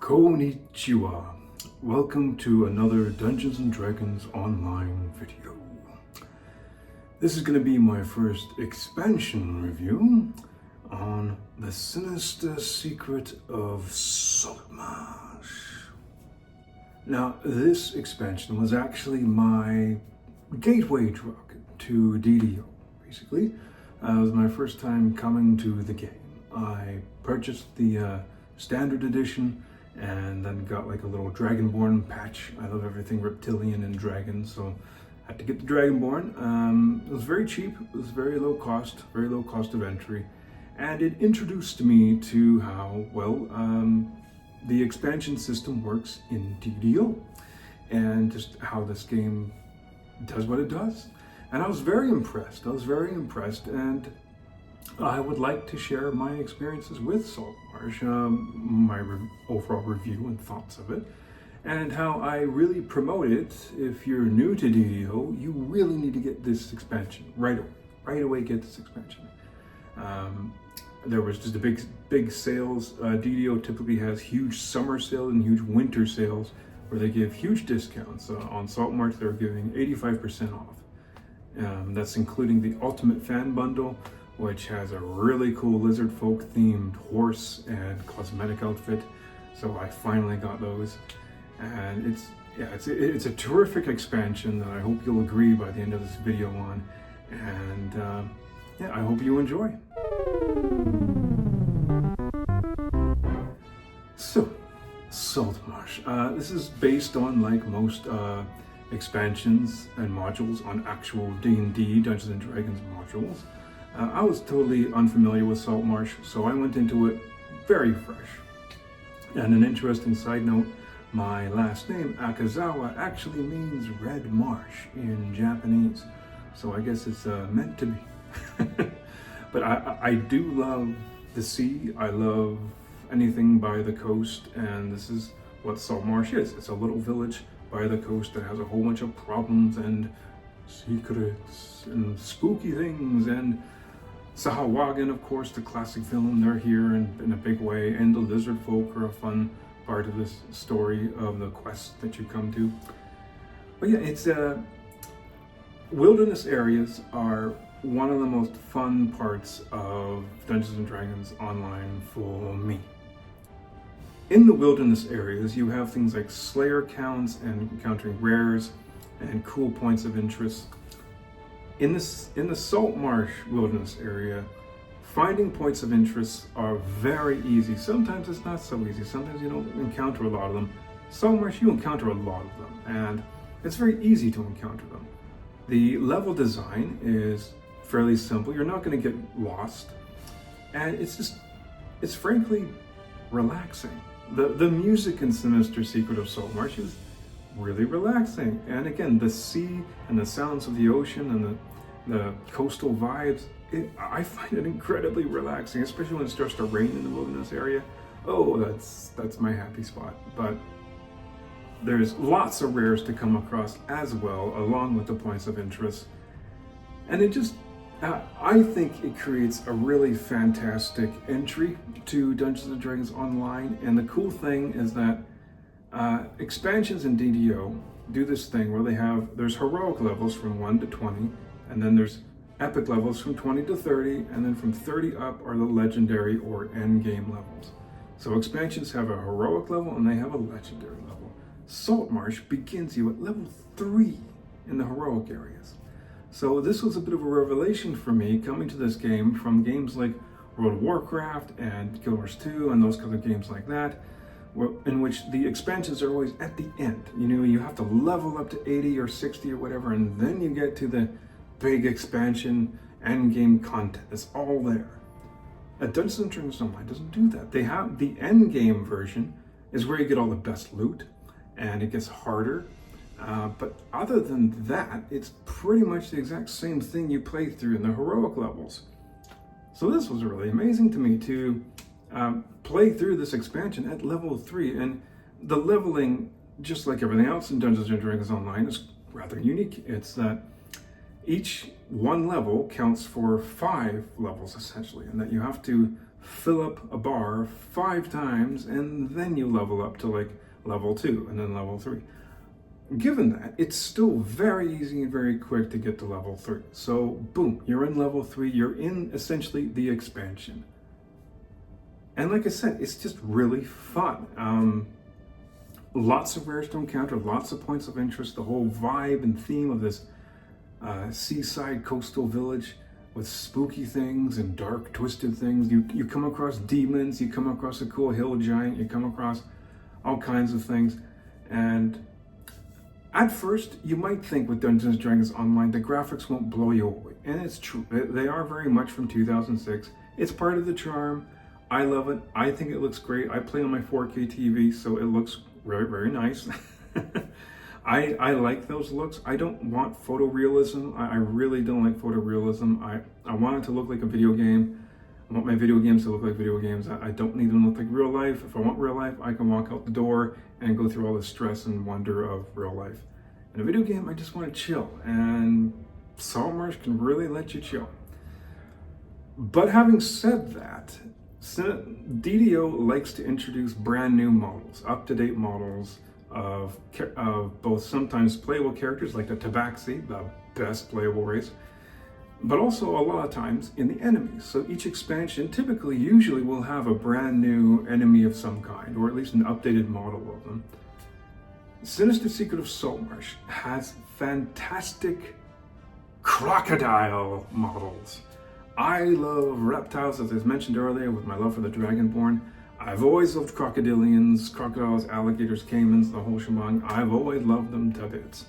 Konnichiwa. Welcome to another Dungeons & Dragons online video. This is going to be my first expansion review on the Sinister Secret of Saltmarsh. Now, this expansion was actually my gateway drug to DDO, basically. It was my first time coming to the game. I purchased the standard edition and then got like a little Dragonborn patch. I love everything reptilian and dragon, so I had to get the Dragonborn. It was very cheap, it was very low cost of entry, and it introduced me to how well the expansion system works in DDO and just how this game does what it does. And I was very impressed, and I would like to share my experiences with Saltmarsh, my overall review and thoughts of it, and how I really promote it. If you're new to DDO, you really need to get this expansion right away. Right away, get this expansion. There was just a big sales. DDO typically has huge summer sales and huge winter sales where they give huge discounts. On Saltmarsh, they're giving 85% off. That's including the Ultimate Fan Bundle, which has a really cool lizard folk themed horse and cosmetic outfit. So I finally got those, and it's a terrific expansion that I hope you'll agree by the end of this video on, and I hope you enjoy. So, Saltmarsh. This is based on, like most expansions and modules, on actual D&D, Dungeons & Dragons modules. I was totally unfamiliar with Saltmarsh, so I went into it very fresh. And an interesting side note, my last name, Akazawa, actually means red marsh in Japanese. So I guess it's meant to be. But I do love the sea. I love anything by the coast, and this is what Saltmarsh is. It's a little village by the coast that has a whole bunch of problems and secrets and spooky things, and Sahawagan, of course, the classic villain, they're here in a big way, and the lizard folk are a fun part of this story of the quest that you come to. But yeah, it's wilderness areas are one of the most fun parts of Dungeons & Dragons Online for me. In the wilderness areas, you have things like Slayer counts and encountering rares and cool points of interest. In the Saltmarsh wilderness area, finding points of interest are very easy. Sometimes it's not so easy. Sometimes you don't encounter a lot of them. Saltmarsh, you encounter a lot of them, and it's very easy to encounter them. The level design is fairly simple. You're not going to get lost, and it's frankly relaxing. The music in Sinister Secret of Saltmarsh is really relaxing, and again, the sea and the sounds of the ocean and the coastal vibes, I find it incredibly relaxing, especially when it starts to rain in the wilderness area. Oh, that's my happy spot. But there's lots of rares to come across as well, along with the points of interest, and it just I think it creates a really fantastic entry to Dungeons & Dragons Online. And the cool thing is that expansions in DDO do this thing where there's heroic levels from 1 to 20, and then there's epic levels from 20 to 30, and then from 30 up are the legendary or end game levels. So expansions have a heroic level and they have a legendary level. Saltmarsh begins you at level 3 in the heroic areas. So this was a bit of a revelation for me coming to this game from games like World of Warcraft and Guild Wars 2 and those kinds of games like that, in which the expansions are always at the end. You know, you have to level up to 80 or 60 or whatever, and then you get to the big expansion end game content. It's all there. Dungeons & Dragons Online doesn't do that. They have the end game version is where you get all the best loot, and it gets harder. But other than that, it's pretty much the exact same thing you play through in the heroic levels. So this was really amazing to me to play through this expansion at level 3, and the leveling, just like everything else in Dungeons & Dragons Online, is rather unique. It's that each one level counts for 5 levels essentially, and that you have to fill up a bar 5 times, and then you level up to like level 2 and then level 3. Given that, it's still very easy and very quick to get to level 3. So boom, you're in level 3, you're in essentially the expansion. And like I said, it's just really fun. Lots of rares to encounter, lots of points of interest, the whole vibe and theme of this seaside coastal village with spooky things and dark twisted things. You come across demons, you come across a cool hill giant, you come across all kinds of things. And at first, you might think with Dungeons & Dragons Online, the graphics won't blow you away. And it's true, they are very much from 2006. It's part of the charm. I love it. I think it looks great. I play on my 4K TV, so it looks very, very nice. I like those looks. I don't want photorealism. I really don't like photorealism. I want it to look like a video game. I want my video games to look like video games. I don't need them to look like real life. If I want real life, I can walk out the door and go through all the stress and wonder of real life. In a video game, I just want to chill, and Saltmarsh can really let you chill. But having said that, DDO likes to introduce brand new models, up-to-date models of both sometimes playable characters like the Tabaxi, the best playable race, but also a lot of times in the enemies. So each expansion usually will have a brand new enemy of some kind, or at least an updated model of them. Sinister Secret of Saltmarsh has fantastic crocodile models. I love reptiles, as I mentioned earlier, with my love for the Dragonborn. I've always loved crocodilians, crocodiles, alligators, caimans, the whole shebang. I've always loved them to bits.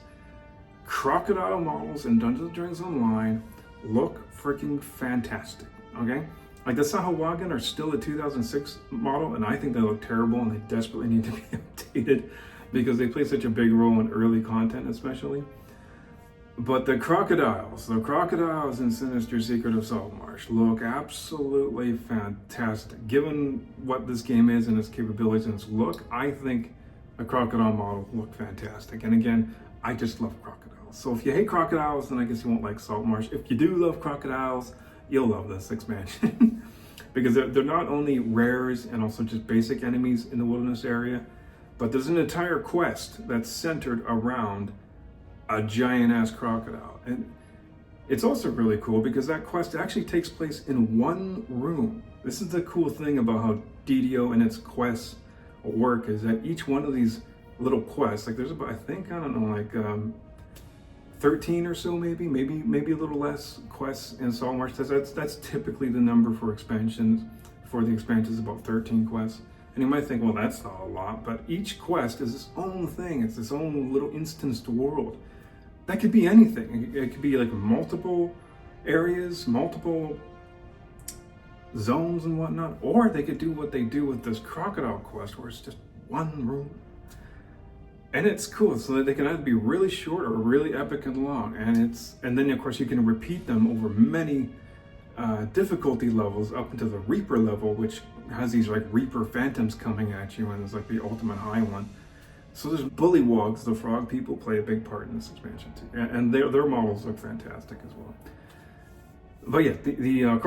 Crocodile models in Dungeons & Dragons Online look freaking fantastic, okay? Like the Sahuagin are still a 2006 model, and I think they look terrible, and they desperately need to be updated because they play such a big role in early content especially. But the crocodiles in Sinister Secret of Saltmarsh look absolutely fantastic. Given what this game is and its capabilities and its look, I think a crocodile model look fantastic. And again, I just love crocodiles. So if you hate crocodiles, then I guess you won't like Saltmarsh. If you do love crocodiles, you'll love this expansion. Because they're not only rares and also just basic enemies in the wilderness area, but there's an entire quest that's centered around a giant-ass crocodile. And it's also really cool because that quest actually takes place in one room. This is the cool thing about how DDO and its quests work, is that each one of these little quests, like there's about, I think, I don't know, like 13 or so maybe a little less quests in Saltmarsh. That's typically the number for expansions. For the expansions, about 13 quests. And you might think, well, that's not a lot, but each quest is its own thing. It's its own little instanced world. That could be anything. It could be like multiple areas, multiple zones and whatnot, or they could do what they do with this crocodile quest, where it's just one room. And it's cool, so that they can either be really short or really epic and long. And then of course you can repeat them over many difficulty levels up into the Reaper level, which has these like Reaper phantoms coming at you, and it's like the ultimate high one. So there's bullywogs, the frog people, play a big part in this expansion too, and their models look fantastic as well. But yeah, the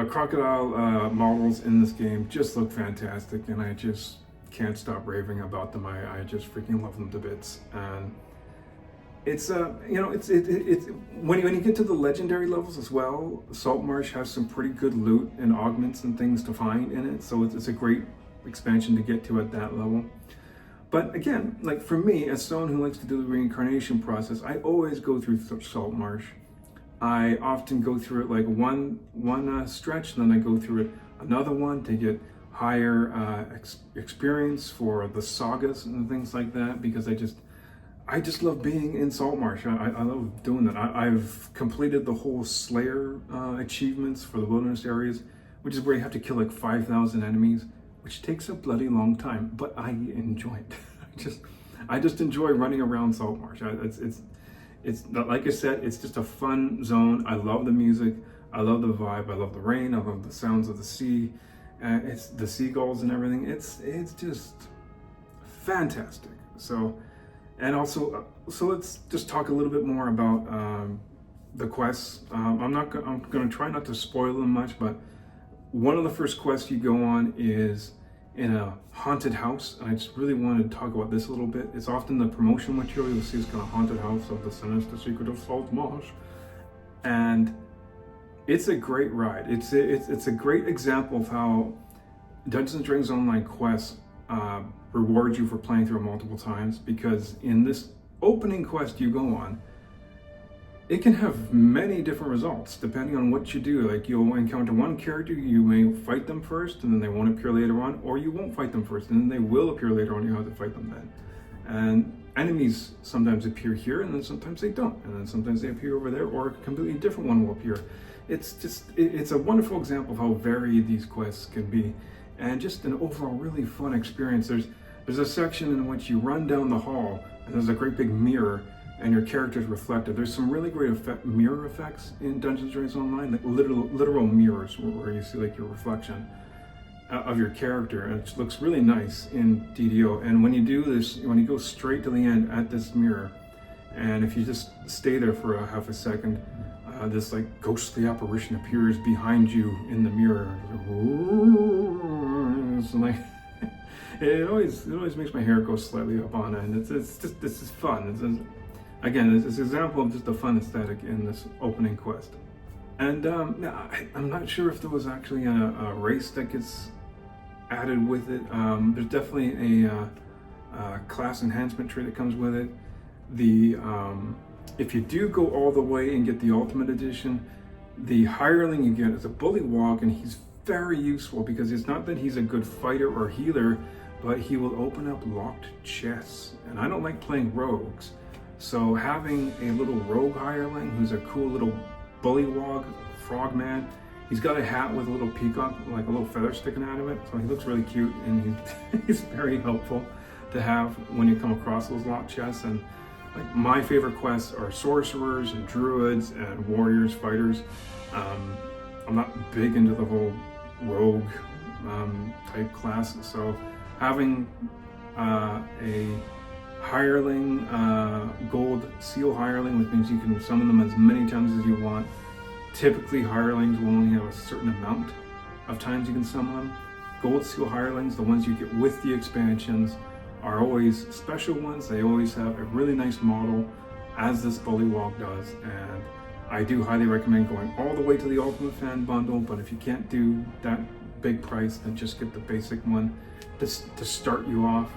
crocodile models in this game just look fantastic, and I just can't stop raving about them. I just freaking love them to bits. And it's it's when you get to the legendary levels as well, Saltmarsh has some pretty good loot and augments and things to find in it, so it's a great expansion to get to at that level. But again, like for me, as someone who likes to do the reincarnation process, I always go through Saltmarsh. I often go through it like one stretch, and then I go through it another one to get higher experience for the sagas and things like that, because I just love being in Saltmarsh. I love doing that. I've completed the whole Slayer achievements for the wilderness areas, which is where you have to kill like 5,000 enemies, which takes a bloody long time, but I enjoy it. I just enjoy running around Saltmarsh. It's not, like I said, it's just a fun zone. I love the music, I love the vibe, I love the rain, I love the sounds of the sea, it's the seagulls and everything. It's just fantastic. So let's just talk a little bit more about the quests. I'm going to try not to spoil them much, but One of the first quests you go on is in a haunted house, and I just really wanted to talk about this a little bit. It's often the promotional material. You'll see it's kind of haunted house of the Sinister Secret of Saltmarsh, and it's a great ride. It's a great example of how Dungeons and Dragons Online quests reward you for playing through it multiple times, because in this opening quest you go on, it can have many different results depending on what you do. Like, you'll encounter one character, you may fight them first and then they won't appear later on, or you won't fight them first and then they will appear later on, you have to fight them then. And enemies sometimes appear here and then sometimes they don't, and then sometimes they appear over there, or a completely different one will appear. It's a wonderful example of how varied these quests can be, and just an overall really fun experience. There's a section in which you run down the hall and there's a great big mirror and your character is reflected. There's some really great mirror effects in Dungeons & Dragons Online, like literal mirrors where you see like your reflection of your character, and it looks really nice in DDO. And when you do this, when you go straight to the end at this mirror, and if you just stay there for a half a second, this like ghostly apparition appears behind you in the mirror. It's like it always makes my hair go slightly up on end. This is fun. Again, it's an example of just a fun aesthetic in this opening quest. And I'm not sure if there was actually a race that gets added with it. There's definitely a class enhancement tree that comes with it. If you do go all the way and get the Ultimate Edition, the hireling you get is a bullywog, and he's very useful because it's not that he's a good fighter or healer, but he will open up locked chests. And I don't like playing rogues, so having a little rogue hireling who's a cool little bullywog frogman, he's got a hat with a little peacock, like a little feather sticking out of it, so he looks really cute, and he's very helpful to have when you come across those locked chests. And like, my favorite quests are sorcerers and druids and warriors, fighters. I'm not big into the whole rogue type class, so having a hireling, gold seal hireling, which means you can summon them as many times as you want. Typically hirelings will only have a certain amount of times you can summon them. Gold seal hirelings, the ones you get with the expansions, are always special ones. They always have a really nice model, as this bullywog does, and I do highly recommend going all the way to the Ultimate Fan Bundle, but if you can't do that big price, then just get the basic one to start you off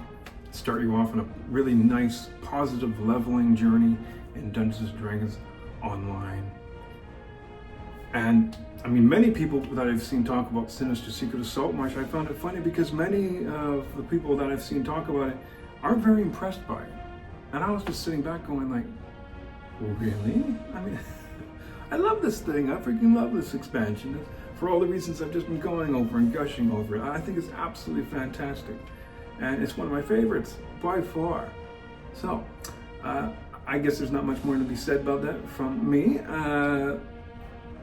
on a really nice, positive leveling journey in Dungeons & Dragons Online. And I mean, many people that I've seen talk about Sinister Secret of Saltmarsh, I found it funny because many of the people that I've seen talk about it aren't very impressed by it. And I was just sitting back going like, really? I mean, I love this thing. I freaking love this expansion for all the reasons I've just been going over and gushing over it. I think it's absolutely fantastic. And it's one of my favorites by far. So, I guess there's not much more to be said about that from me.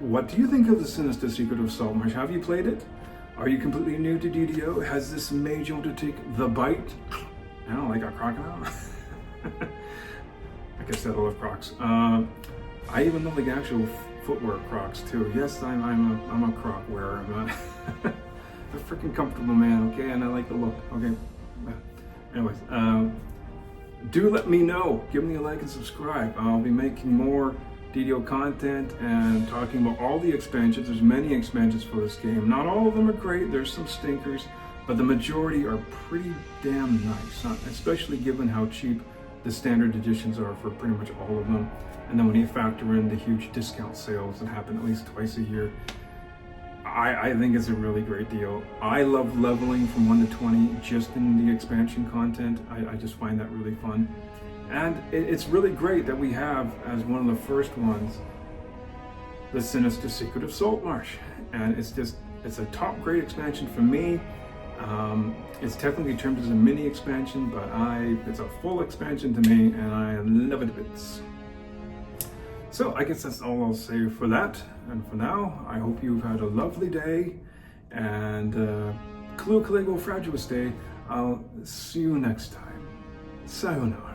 What do you think of the Sinister Secret of Saltmarsh? Have you played it? Are you completely new to DDO? Has this made you want to take the bite? I don't like a crocodile. I guess I love Crocs. I even love the actual footwear Crocs too. Yes, I'm a Croc wearer. I'm a freaking comfortable man, okay? And I like the look, okay? Anyways, do let me know. Give me a like and subscribe. I'll be making more DDO content and talking about all the expansions. There's many expansions for this game. Not all of them are great. There's some stinkers, but the majority are pretty damn nice, especially given how cheap the standard editions are for pretty much all of them. And then when you factor in the huge discount sales that happen at least twice a year, I think it's a really great deal. I love leveling from 1 to 20 just in the expansion content. I just find that really fun. And it's really great that we have, as one of the first ones, the Sinister Secret of Saltmarsh. And it's a top grade expansion for me. It's technically termed as a mini expansion, but it's a full expansion to me, and I love it a bit. So I guess that's all I'll say for that. And for now, I hope you've had a lovely day, and Kalua Kalego Fragilis Day. I'll see you next time. Sayonara.